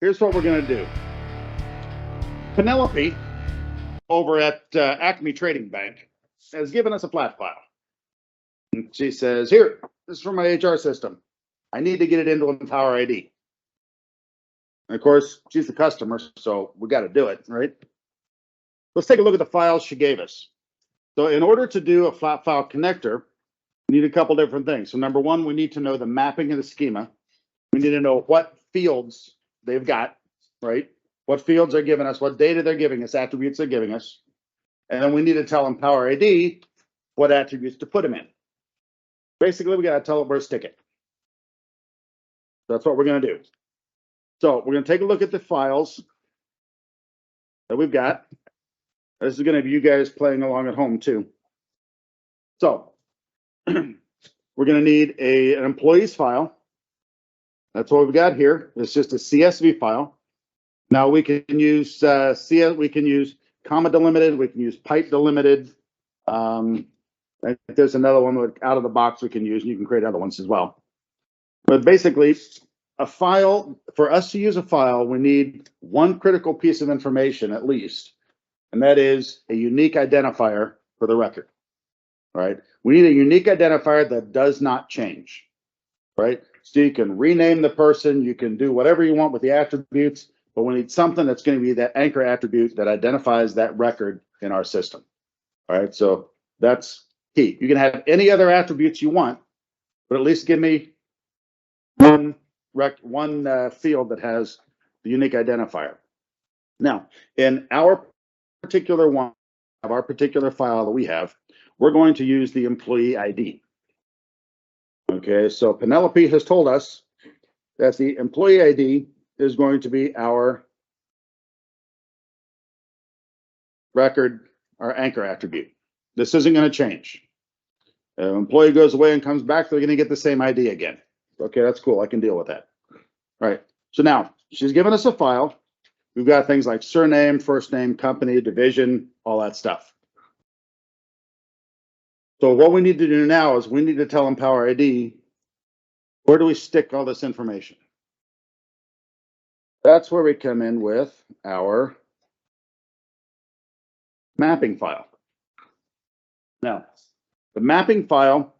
here's what we're going to do. Penelope over at Acme Trading Bank has given us a flat file. And she says, here, this is from my HR system. I need to get it into Empower ID. And of course, she's the customer, so we got to do it, right? Let's take a look at the files she gave us. So in order to do a flat file connector, we need a couple different things. So number one, we need to know the mapping of the schema. We need to know what fields they've got, right? What fields they're giving us, what data they're giving us, attributes they're giving us. And then we need to tell Empower ID what attributes to put them in. Basically, we got to tell it where to stick it. That's what we're going to do. So we're going to take a look at the files that we've got. This is going to be you guys playing along at home too. So we're going to need an employees file. That's what we've got here. It's just a CSV file. Now we can use we can use comma delimited, we can use pipe delimited. There's another one out of the box we can use, and you can create other ones as well. But basically, a file, for us to use a file, we need one critical piece of information at least, and that is a unique identifier for the record, right? We need a unique identifier that does not change, right? So you can rename the person, you can do whatever you want with the attributes, but we need something that's going to be that anchor attribute that identifies that record in our system, all right? So that's key. You can have any other attributes you want, but at least give me one field that has the unique identifier. Now, in our particular file that we have, we're going to use the employee ID. Okay, so Penelope has told us that the employee ID is going to be our record, our anchor attribute. This isn't going to change. Employee goes away and comes back, they're going to get the same ID again. Okay, that's cool. I can deal with that. All right. So now she's given us a file. We've got things like surname, first name, company, division, all that stuff. So what we need to do now is we need to tell Empower ID, where do we stick all this information? That's where we come in with our mapping file. Now, the mapping file,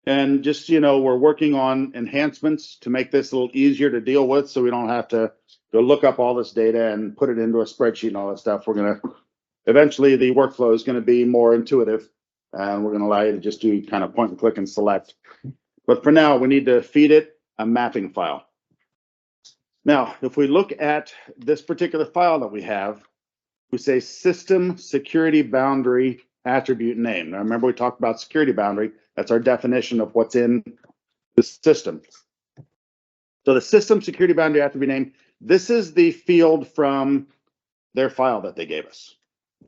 and just, you know, we're working on enhancements to make this a little easier to deal with so we don't have to go look up all this data and put it into a spreadsheet and all that stuff. We're going to, eventually the workflow is going to be more intuitive, and we're going to allow you to just do kind of point and click and select. But for now, we need to feed it a mapping file. Now, if we look at this particular file that we have, we say system security boundary attribute name. Now, remember we talked about security boundary. That's our definition of what's in the system. So the system security boundary attribute name, this is the field from their file that they gave us.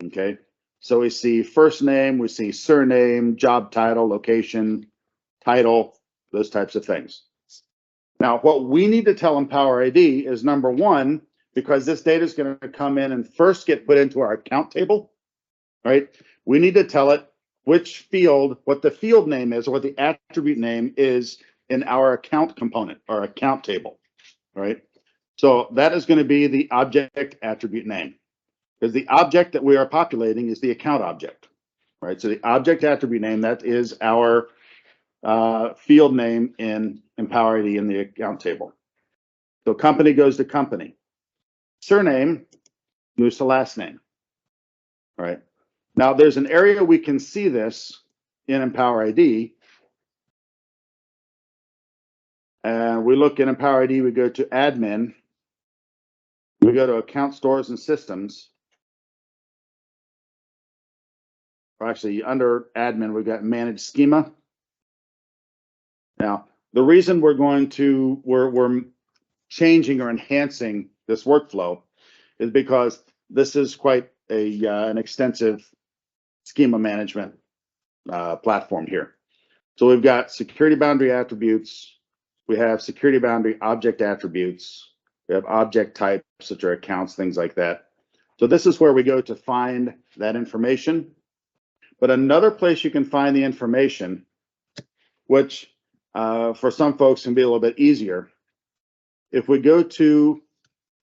Okay, so we see first name, we see surname, job title, location, title, those types of things. Now, what we need to tell Empower ID is number one, because this data is going to come in and first get put into our account table, right? We need to tell it which field, what the field name is, or what the attribute name is in our account component, or account table, right? So that is going to be the object attribute name, because the object that we are populating is the account object, right? So the object attribute name, that is our field name in Empower ID in the account table. So company goes to company. Surname moves to last name, right? Now there's an area we can see this in Empower ID. And we look in Empower ID, we go to admin, we go to account stores and systems. Or actually under admin, we've got manage schema. Now, the reason we're changing or enhancing this workflow is because this is quite an extensive schema management platform here. So we've got security boundary attributes, we have security boundary object attributes, we have object types, which are accounts, things like that. So this is where we go to find that information. But another place you can find the information, which for some folks can be a little bit easier, if we go to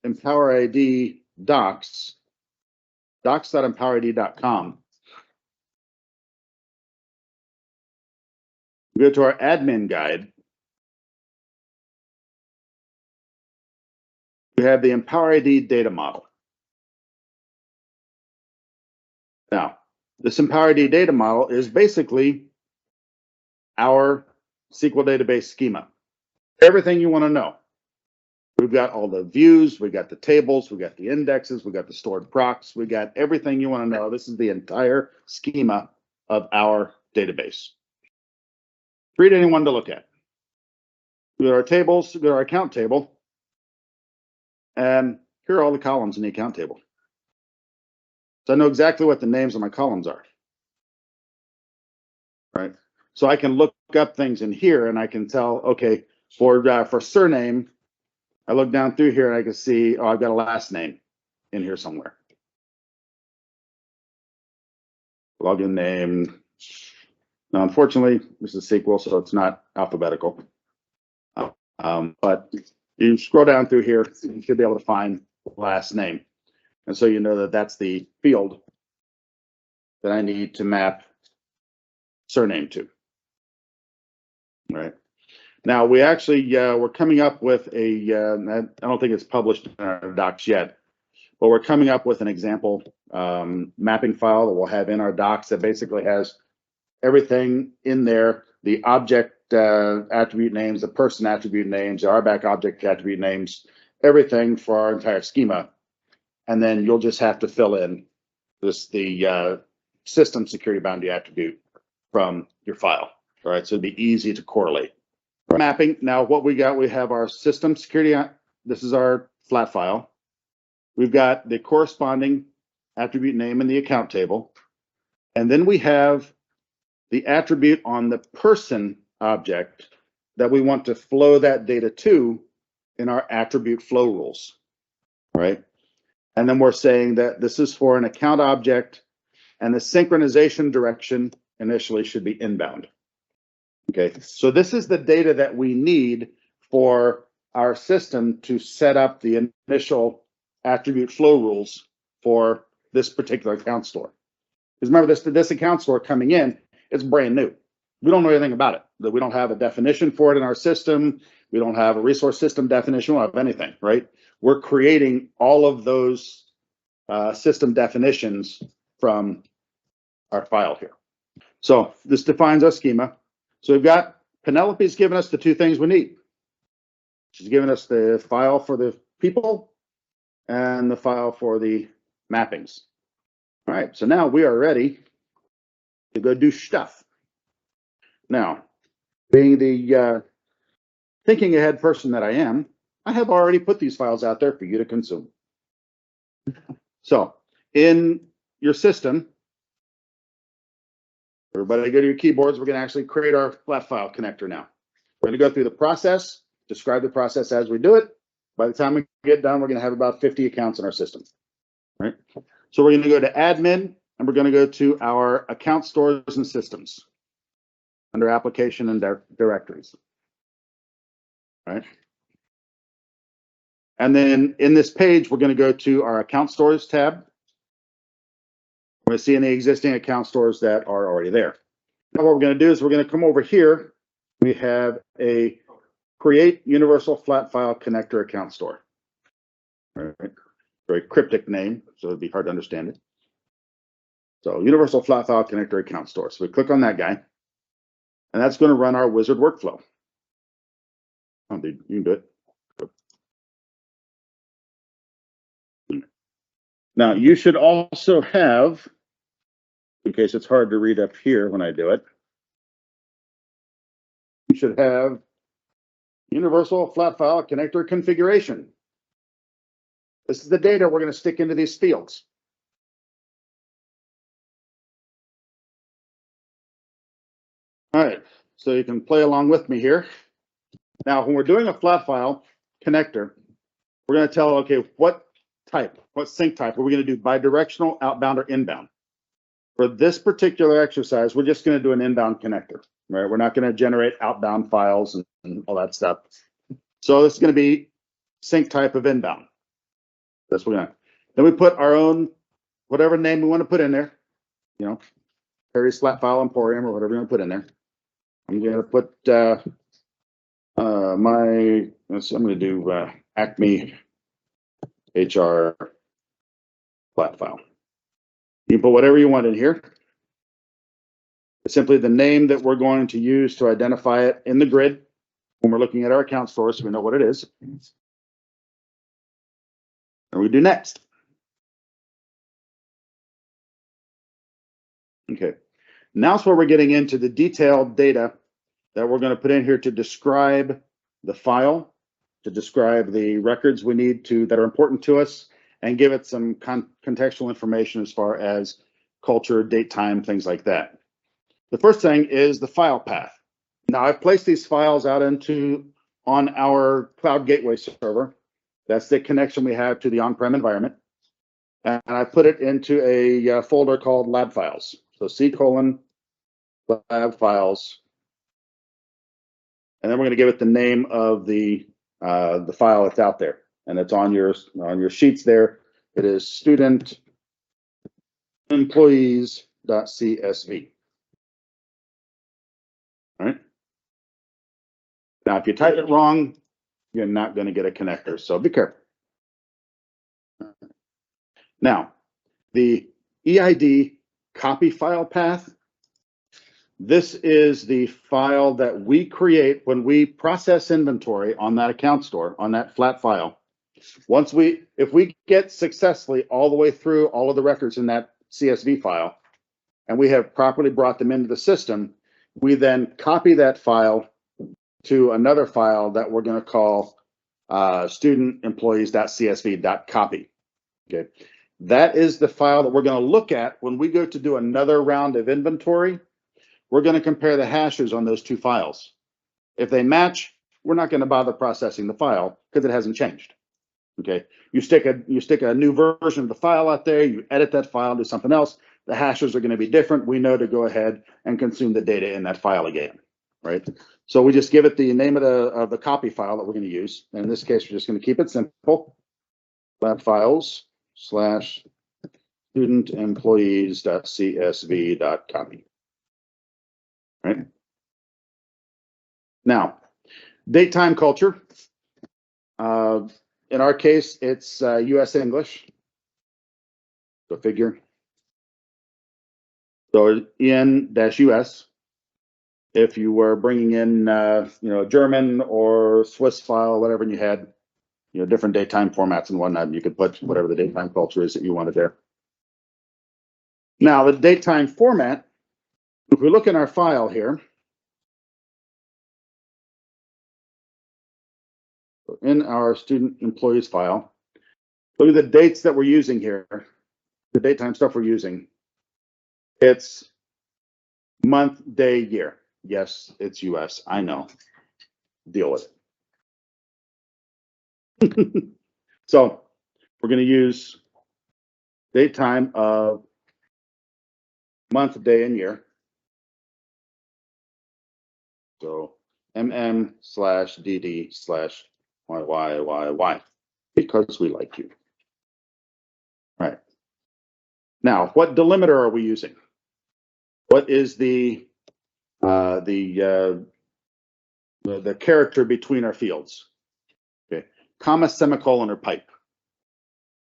EmpowerID docs, docs.empowerid.com. We go to our admin guide. We have the EmpowerID data model. Now, this EmpowerID data model is basically our SQL database schema. Everything you want to know. We've got all the views, we got the tables, we got the indexes, we got the stored procs, we got everything you want to know. This is the entire schema of our database. Free to anyone to look at. We go to our tables, we go to our account table, and here are all the columns in the account table. So I know exactly what the names of my columns are. Right? So I can look up things in here and I can tell, okay, for surname, I look down through here and I can see, oh, I've got a last name in here somewhere. Login name. Now, unfortunately, this is SQL, so it's not alphabetical. But you scroll down through here, you should be able to find last name. And so you know that that's the field that I need to map surname to. Right. Now, we actually, we're coming up with a, I don't think it's published in our docs yet, but we're coming up with an example mapping file that we'll have in our docs that basically has everything in there, the object attribute names, the person attribute names, the RBAC object attribute names, everything for our entire schema. And then you'll just have to fill in the system security boundary attribute from your file. All right, so it'd be easy to correlate. Mapping, now what we got, we have our system security, this is our flat file. We've got the corresponding attribute name in the account table. And then we have the attribute on the person object that we want to flow that data to in our attribute flow rules, right? And then we're saying that this is for an account object and the synchronization direction initially should be inbound. Okay, so this is the data that we need for our system to set up the initial attribute flow rules for this particular account store. Because remember, this account store coming in, it's brand new. We don't know anything about it. We don't have a definition for it in our system. We don't have a resource system definition. We don't have anything, right? We're creating all of those system definitions from our file here. So this defines our schema. So we've got Penelope's given us the two things we need. She's given us the file for the people and the file for the mappings. All right, so now we are ready to go do stuff. Now, being the thinking ahead person that I am, I have already put these files out there for you to consume. So in your system, everybody go to your keyboards. We're going to actually create our flat file connector now. We're going to go through the process, describe the process as we do it. By the time we get done, we're going to have about 50 accounts in our system. Right? So we're going to go to admin and we're going to go to our account stores and systems under application and directories. Right? And then in this page, we're going to go to our account stores tab. We're going to see any existing account stores that are already there. Now what we're going to do is we're going to come over here. We have a create universal flat file connector account store. All right. Very cryptic name, so it'd be hard to understand it. So universal flat file connector account store. So we click on that guy, and that's going to run our wizard workflow. Oh, dude, you can do it. Now you should also have, in case it's hard to read up here when I do it, you should have universal flat file connector configuration. This is the data we're going to stick into these fields. All right, so you can play along with me here. Now, when we're doing a flat file connector, we're going to tell, okay, what type, what sync type are we going to do, bidirectional, outbound, or inbound? For this particular exercise, we're just going to do an inbound connector, right? We're not going to generate outbound files and all that stuff. So this is going to be sync type of inbound. That's what we want. Then we put our own, whatever name we want to put in there, you know, Harry's Flat File Emporium or whatever you want to put in there. I'm going to put I'm going to do Acme HR Flat File. You can put whatever you want in here. It's simply the name that we're going to use to identify it in the grid when we're looking at our account store, so we know what it is. And we do next. Okay, now it's where we're getting into the detailed data that we're going to put in here to describe the file, to describe the records we need to that are important to us, and give it some contextual information as far as culture, date, time, things like that. The first thing is the file path. Now I've placed these files out on our cloud gateway server. That's the connection we have to the on-prem environment. And I put it into a folder called lab files. So C:\lab files. And then we're going to give it the name of the file that's out there. And it's on your sheets there. It is student employees.csv. All right. Now, if you type it wrong, you're not going to get a connector. So be careful. Now, the EID copy file path. This is the file that we create when we process inventory on that account store, on that flat file. If we get successfully all the way through all of the records in that CSV file, and we have properly brought them into the system, we then copy that file to another file that we're going to call studentemployees.csv.copy. Okay, that is the file that we're going to look at when we go to do another round of inventory. We're going to compare the hashes on those two files. If they match, we're not going to bother processing the file because it hasn't changed. Okay, you stick a new version of the file out there, you edit that file, do something else, the hashes are going to be different. We know to go ahead and consume the data in that file again, right? So we just give it the name of the copy file that we're going to use. And in this case, we're just going to keep it simple. Lab files / studentemployees.csv.copy. Right. Now, date, time, culture. In our case, it's US English. Go figure. So EN-US. If you were bringing in, German or Swiss file, whatever, and you had, different date, time formats and whatnot, you could put whatever the date, time, culture is that you wanted there. Now, the date, time format. If we look in our file here, in our student employees file, look at the dates that we're using here, the date, time stuff we're using. It's month, day, year. Yes, it's US. I know. Deal with it. So we're going to use date, time of month, day, and year. So MM/DD/YYYY, because we like you. All right. Now, what delimiter are we using? What is the character between our fields? Okay, comma, semicolon, or pipe.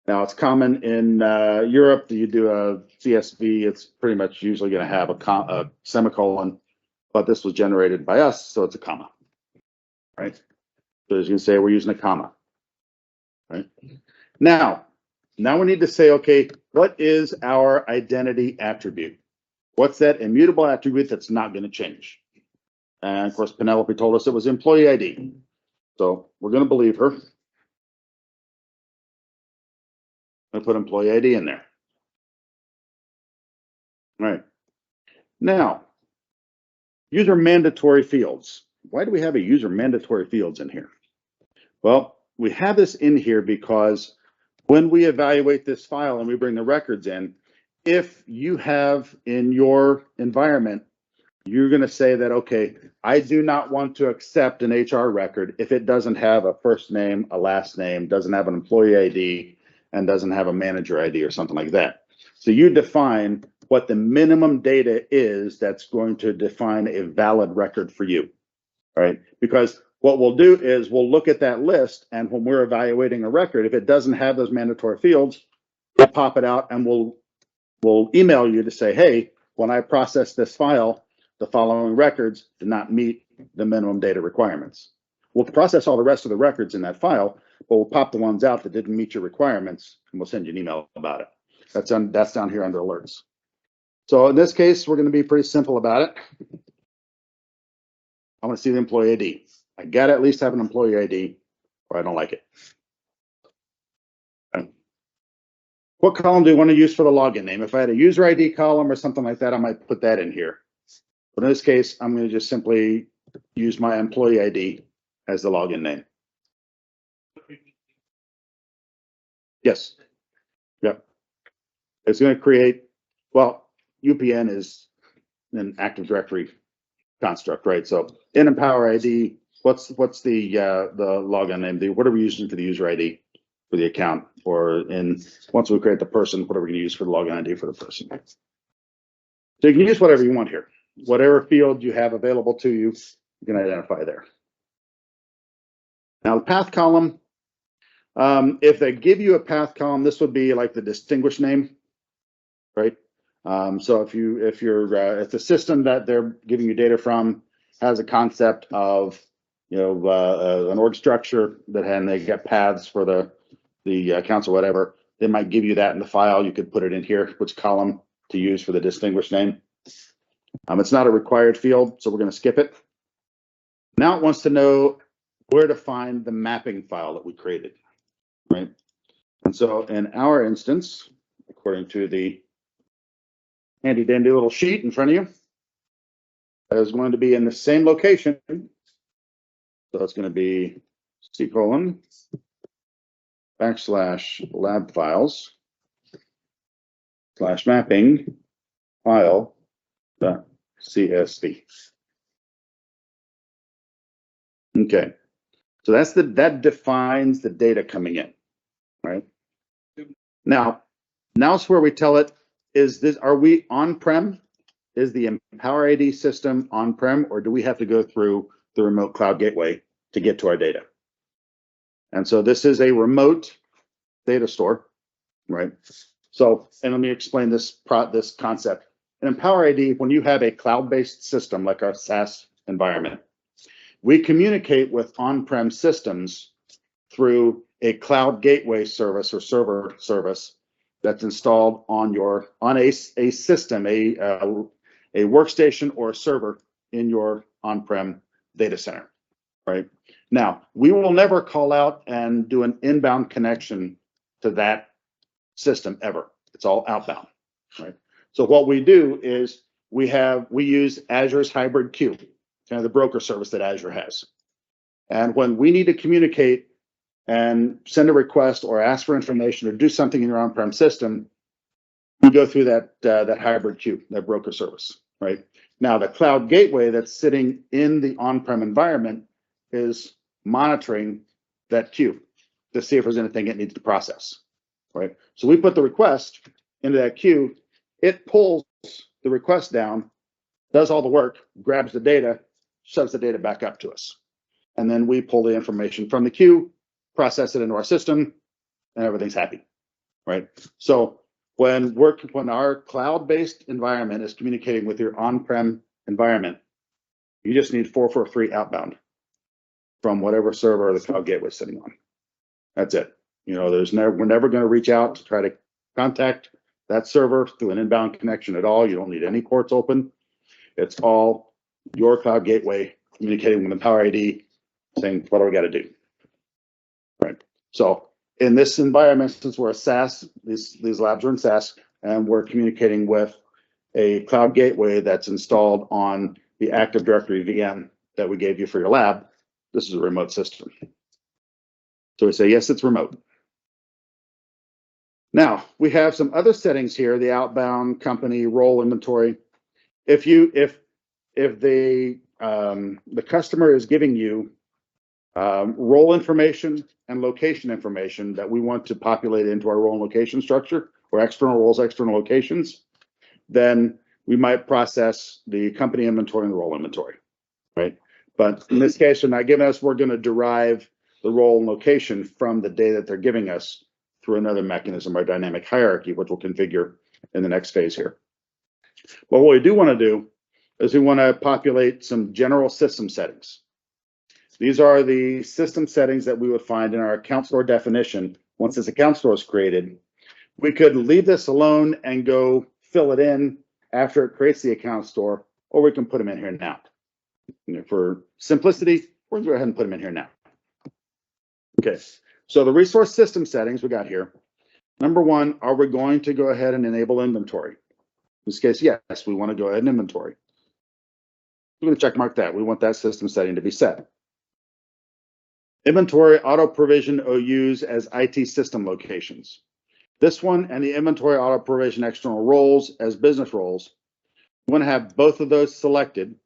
Now, it's common in Europe. You do a CSV, it's pretty much usually going to have a semicolon, but this was generated by us, so it's a comma, right? So as you can say, we're using a comma, right? Now we need to say, okay, what is our identity attribute? What's that immutable attribute that's not going to change? And of course, Penelope told us it was employee ID. So we're going to believe her. I'm going to put employee ID in there. All right. Now, user mandatory fields. Why do we have a user mandatory fields in here? Well, we have this in here because when we evaluate this file and we bring the records in, if you have in your environment, you're going to say that, okay, I do not want to accept an HR record if it doesn't have a first name, a last name, doesn't have an employee ID, and doesn't have a manager ID or something like that. So you define what the minimum data is that's going to define a valid record for you, right? Because what we'll do is we'll look at that list, and when we're evaluating a record, if it doesn't have those mandatory fields, we'll pop it out and we'll email you to say, hey, when I process this file, the following records did not meet the minimum data requirements. We'll process all the rest of the records in that file, but we'll pop the ones out that didn't meet your requirements, and we'll send you an email about it. That's down here under alerts. So in this case, we're going to be pretty simple about it. I want to see the employee ID. I got to at least have an employee ID, or I don't like it. Okay. What column do you want to use for the login name? If I had a user ID column or something like that, I might put that in here. But in this case, I'm going to just simply use my employee ID as the login name. Yes. Yep. It's going to create, well, UPN is an Active Directory construct, right? So in Empower ID, what's the login name? What are we using for the user ID for the account? Or once we create the person, what are we going to use for the login ID for the person? So you can use whatever you want here. Whatever field you have available to you, you can identify there. Now the path column, if they give you a path column, this would be like the distinguished name, right? So if the system that they're giving you data from has a concept of, an org structure and they get paths for the accounts or whatever, they might give you that in the file. You could put it in here, which column to use for the distinguished name. It's not a required field, so we're going to skip it. Now it wants to know where to find the mapping file that we created, right? And so in our instance, according to the handy dandy little sheet in front of you, that is going to be in the same location. So it's going to be C:\lab files /mapping file.csv. Okay, so that defines the data coming in, right? Now is where we tell it, are we on-prem? Is the Empower ID system on-prem, or do we have to go through the remote cloud gateway to get to our data? And so this is a remote data store, right? So, and let me explain this concept. In Empower ID, when you have a cloud-based system like our SaaS environment, we communicate with on-prem systems through a cloud gateway service or server service that's installed on a system, a workstation or a server in your on-prem data center, right? Now, we will never call out and do an inbound connection to that system ever. It's all outbound, right? So what we do is we use Azure's hybrid queue, kind of the broker service that Azure has. And when we need to communicate and send a request or ask for information or do something in your on-prem system, we go through that hybrid queue, that broker service, right? Now, the cloud gateway that's sitting in the on-prem environment is monitoring that queue to see if there's anything it needs to process, right? So we put the request into that queue, it pulls the request down, does all the work, grabs the data, shoves the data back up to us. And then we pull the information from the queue, process it into our system, and everything's happy, right? So when our cloud-based environment is communicating with your on-prem environment, you just need 443 outbound from whatever server the cloud gateway is sitting on. That's it. We're never going to reach out to try to contact that server through an inbound connection at all. You don't need any ports open. It's all your cloud gateway communicating with Empower ID, saying, what do we got to do? Right. So in this environment, since we're a SaaS, these labs are in SaaS, and we're communicating with a cloud gateway that's installed on the Active Directory VM that we gave you for your lab, this is a remote system. So we say, yes, it's remote. Now, we have some other settings here, the outbound, company, role, inventory. If the customer is giving you role information and location information that we want to populate into our role and location structure, or external roles, external locations, then we might process the company inventory and the role inventory, right? But in this case, they're not giving us, we're going to derive the role and location from the data that they're giving us through another mechanism, our dynamic hierarchy, which we'll configure in the next phase here. But what we do want to do is we want to populate some general system settings. These are the system settings that we would find in our account store definition. Once this account store is created, we could leave this alone and go fill it in after it creates the account store, or we can put them in here now. For simplicity, we're going to go ahead and put them in here now. Okay, so the resource system settings we got here. Number one, are we going to go ahead and enable inventory? In this case, yes, we want to go ahead and inventory. We're going to check mark that. We want that system setting to be set. Inventory auto provision OUs as IT system locations. This one and the inventory auto provision external roles as business roles. We want to have both of those selected.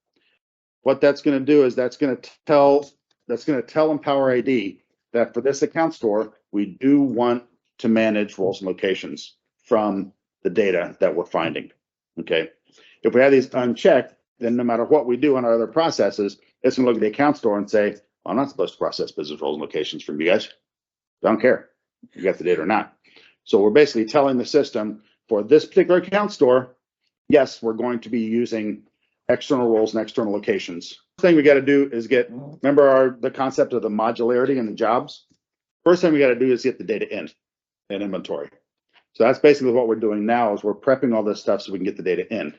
What that's going to do is that's going to tell Empower ID that for this account store, we do want to manage roles and locations from the data that we're finding. Okay. If we have these unchecked, then no matter what we do on our other processes, it's going to look at the account store and say, I'm not supposed to process business roles and locations from you guys. Don't care if you got the data or not. So we're basically telling the system for this particular account store, yes, we're going to be using external roles and external locations. First thing we got to do is remember the concept of the modularity in the jobs. First thing we got to do is get the data in inventory. So that's basically what we're doing now is we're prepping all this stuff so we can get the data in.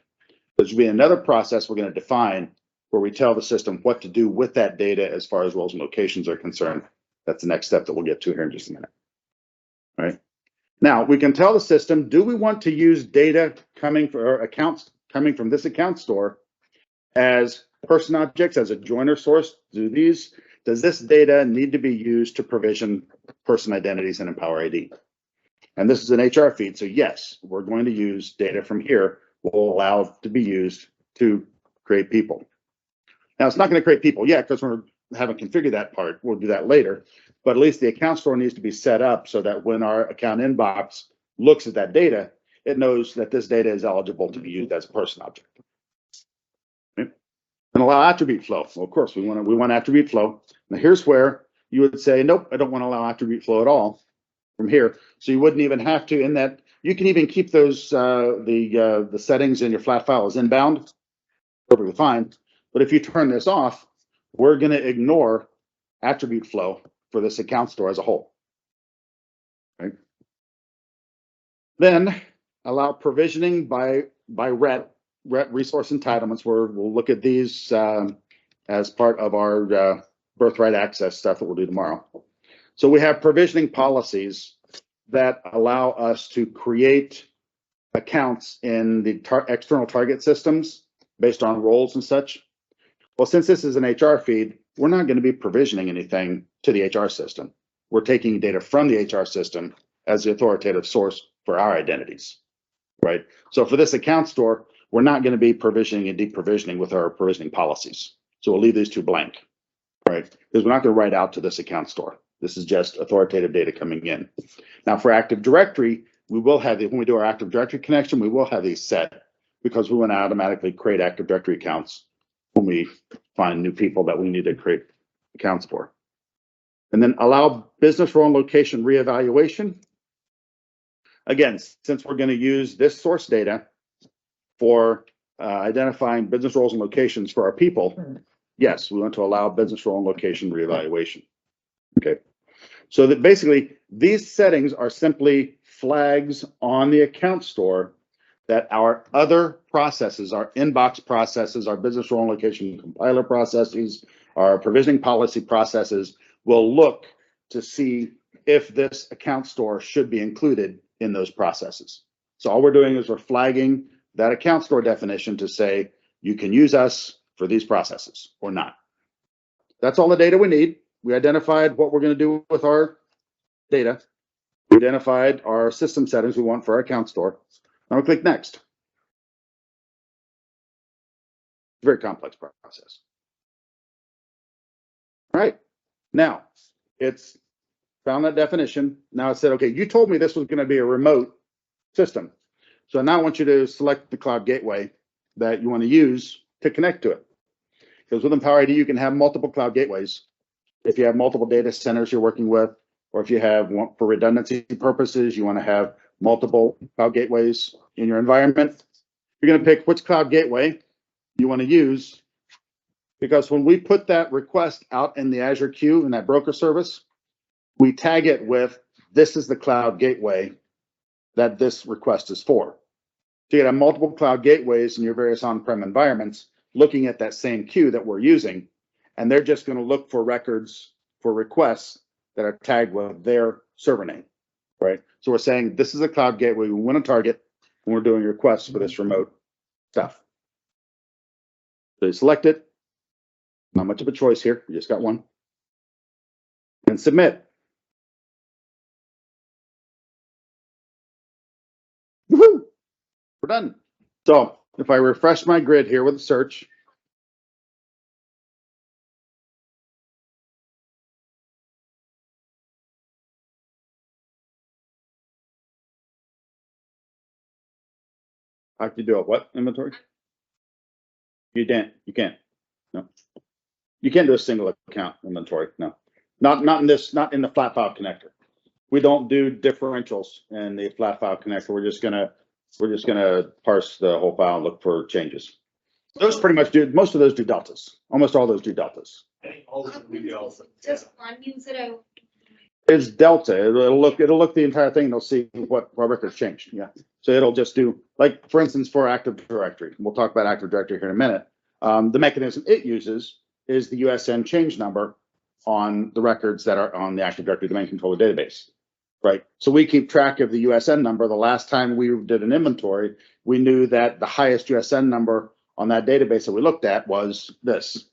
There's going to be another process we're going to define where we tell the system what to do with that data as far as roles and locations are concerned. That's the next step that we'll get to here in just a minute. All right. Now we can tell the system, do we want to use data coming from this account store as person objects, as a joiner source? Does this data need to be used to provision person identities in Empower ID? And this is an HR feed, so yes, we're going to use data from here. Will allow it to be used to create people. Now it's not going to create people yet because we haven't configured that part. We'll do that later. But at least the account store needs to be set up so that when our account inbox looks at that data, it knows that this data is eligible to be used as a person object. Okay. And allow attribute flow. Well, of course, we want attribute flow. Now here's where you would say, nope, I don't want to allow attribute flow at all from here. So you wouldn't even have to in that. You can even keep those the settings in your flat file as inbound, perfectly fine. But if you turn this off, we're going to ignore attribute flow for this account store as a whole. Right? Then allow provisioning by RET resource entitlements, where we'll look at these as part of our birthright access stuff that we'll do tomorrow. So we have provisioning policies that allow us to create accounts in the external target systems based on roles and such. Well, since this is an HR feed, we're not going to be provisioning anything to the HR system. We're taking data from the HR system as the authoritative source for our identities, right? So for this account store, we're not going to be provisioning and deprovisioning with our provisioning policies. So we'll leave these two blank, right? Because we're not going to write out to this account store. This is just authoritative data coming in. Now for Active Directory, we will have when we do our Active Directory connection, we will have these set because we want to automatically create Active Directory accounts when we find new people that we need to create accounts for. And then allow business role and location reevaluation. Again, since we're going to use this source data for identifying business roles and locations for our people, yes, we want to allow business role and location reevaluation. Okay, so that basically these settings are simply flags on the account store that our other processes, our inbox processes, our business role and location compiler processes, our provisioning policy processes will look to see if this account store should be included in those processes. So all we're doing is we're flagging that account store definition to say you can use us for these processes or not. That's all the data we need. We identified what we're going to do with our data. We identified our system settings we want for our account store. Now we click next. Very complex process. All right. Now, it's found that definition. Now it said, okay, you told me this was going to be a remote system. So now I want you to select the cloud gateway that you want to use to connect to it. Because within Power ID, you can have multiple cloud gateways. If you have multiple data centers you're working with, or if you have one for redundancy purposes, you want to have multiple cloud gateways in your environment, you're going to pick which cloud gateway you want to use. Because when we put that request out in the Azure queue in that broker service, we tag it with, this is the cloud gateway that this request is for. So you have multiple cloud gateways in your various on-prem environments looking at that same queue that we're using, and they're just going to look for records for requests that are tagged with their server name, right? So we're saying this is a cloud gateway we want to target when we're doing requests for this remote stuff. So you select it. Not much of a choice here. We just got one. And submit. Woohoo! We're done. So if I refresh my grid here with a search, I have to do a what inventory? You can't. You can't. No. You can't do a single account inventory. No. Not in this. Not in the flat file connector. We don't do differentials in the flat file connector. We're just gonna parse the whole file and look for changes. Those pretty much do. Most of those do deltas. Almost all those do deltas. Just one user. It's delta. It'll look the entire thing. They'll see what records changed. Yeah. So it'll just do, like, for instance, for Active Directory. We'll talk about Active Directory here in a minute. The mechanism it uses is the USN change number on the records that are on the Active Directory domain controller database, right? So we keep track of the USN number. The last time we did an inventory, we knew that the highest USN number on that database that we looked at was this.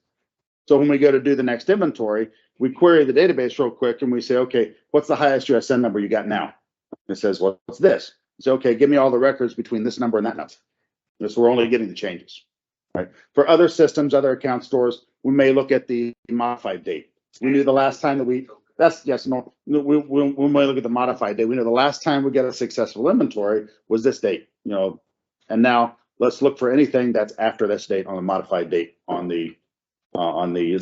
So when we go to do the next inventory, we query the database real quick and we say, okay, what's the highest USN number you got now? It says, well, what's this? So, okay, give me all the records between this number and that number. So we're only getting the changes, right? For other systems, other account stores, we may look at the modified date. We knew the last time that we may look at the modified date. We know the last time we get a successful inventory was this date, and now let's look for anything that's after this date on the modified date on the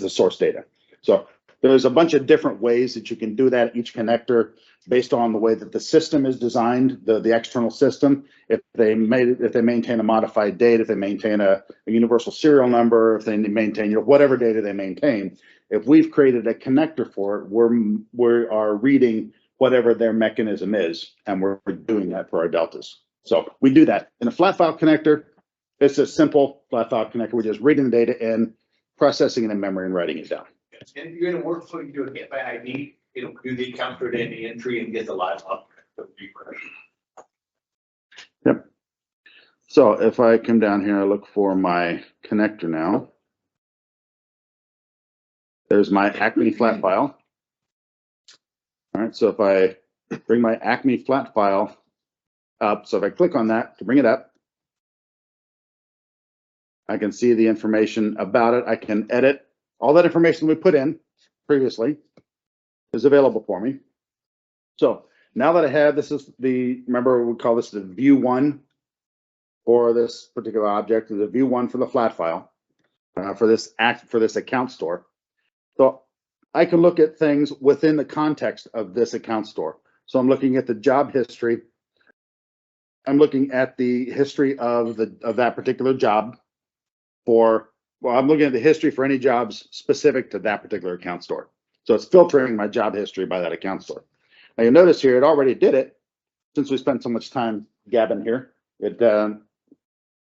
source data. So there's a bunch of different ways that you can do that, each connector based on the way that the system is designed, the external system. If they maintain a modified date, if they maintain a universal serial number, if they maintain whatever data they maintain, if we've created a connector for it, we are reading whatever their mechanism is, and we're doing that for our deltas. So we do that in a flat file connector. It's a simple flat file connector. We're just reading the data in, processing it in memory, and writing it down. And if you're in a workflow, you do a get by ID, it'll do the account for any entry and get the live up. Yep. So if I come down here, I look for my connector now. There's my Acme flat file. All right, so if I bring my Acme flat file up, so if I click on that to bring it up, I can see the information about it. I can edit. All that information we put in previously is available for me. So now that I have, remember we call this the view one for this particular object, the view one for the flat file for this account store. So I can look at things within the context of this account store. So I'm looking at the job history. I'm looking at the history of that particular job I'm looking at the history for any jobs specific to that particular account store. So it's filtering my job history by that account store. Now you'll notice here, it already did it. Since we spent so much time gabbing here, it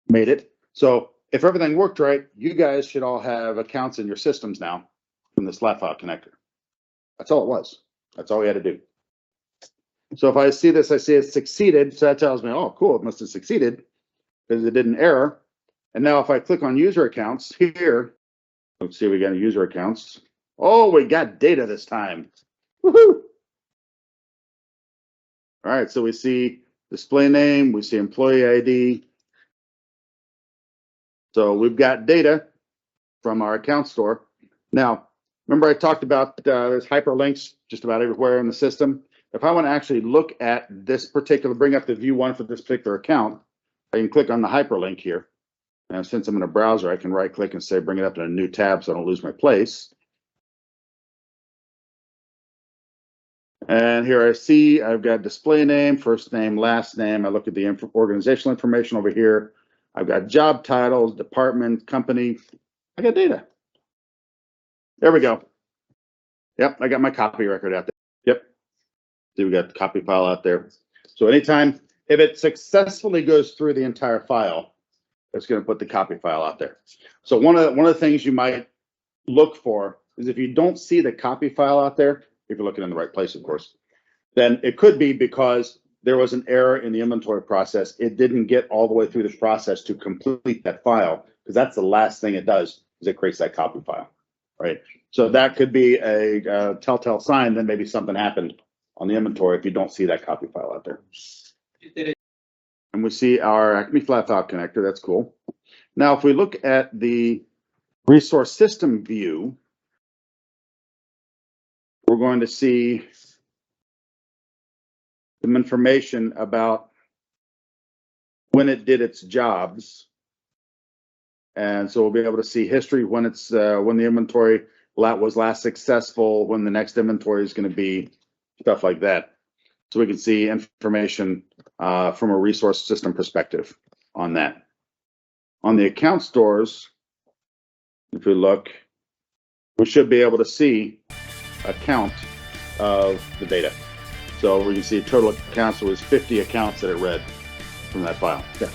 made it. So if everything worked right, you guys should all have accounts in your systems now from this flat file connector. That's all it was. That's all we had to do. So if I see this, I see it succeeded. So that tells me, oh, cool, it must have succeeded because it didn't error. And now if I click on user accounts here, let's see, we got user accounts. Oh, we got data this time. Woohoo! All right, so we see display name, we see employee ID. So we've got data from our account store. Now, Remember I talked about there's hyperlinks just about everywhere in the system. If I want to actually look at this particular, bring up the view one for this particular account, I can click on the hyperlink here. And since I'm in a browser, I can right click and say, bring it up in a new tab so I don't lose my place. And here I see I've got display name, first name, last name. I look at the organizational information over here. I've got job titles, department, company. I got data. There we go. Yep, I got my copy record out there. Yep. See, we got the copy file out there. So anytime, if it successfully goes through the entire file, it's going to put the copy file out there. So one of the things you might look for is if you don't see the copy file out there, if you're looking in the right place, of course, then it could be because there was an error in the inventory process. It didn't get all the way through the process to complete that file, because that's the last thing it does, is it creates that copy file, right? So that could be a telltale sign that maybe something happened on the inventory if you don't see that copy file out there. And we see our AdminTraining Flat File connector. That's cool. Now, if we look at the resource system view, we're going to see some information about when it did its jobs. And so we'll be able to see history when it's when the inventory was last successful, when the next inventory is going to be, stuff like that. So we can see information from a resource system perspective on that. On the account stores, if we look, we should be able to see a count of the data. So we can see total accounts. It was 50 accounts that it read from that file. Yeah.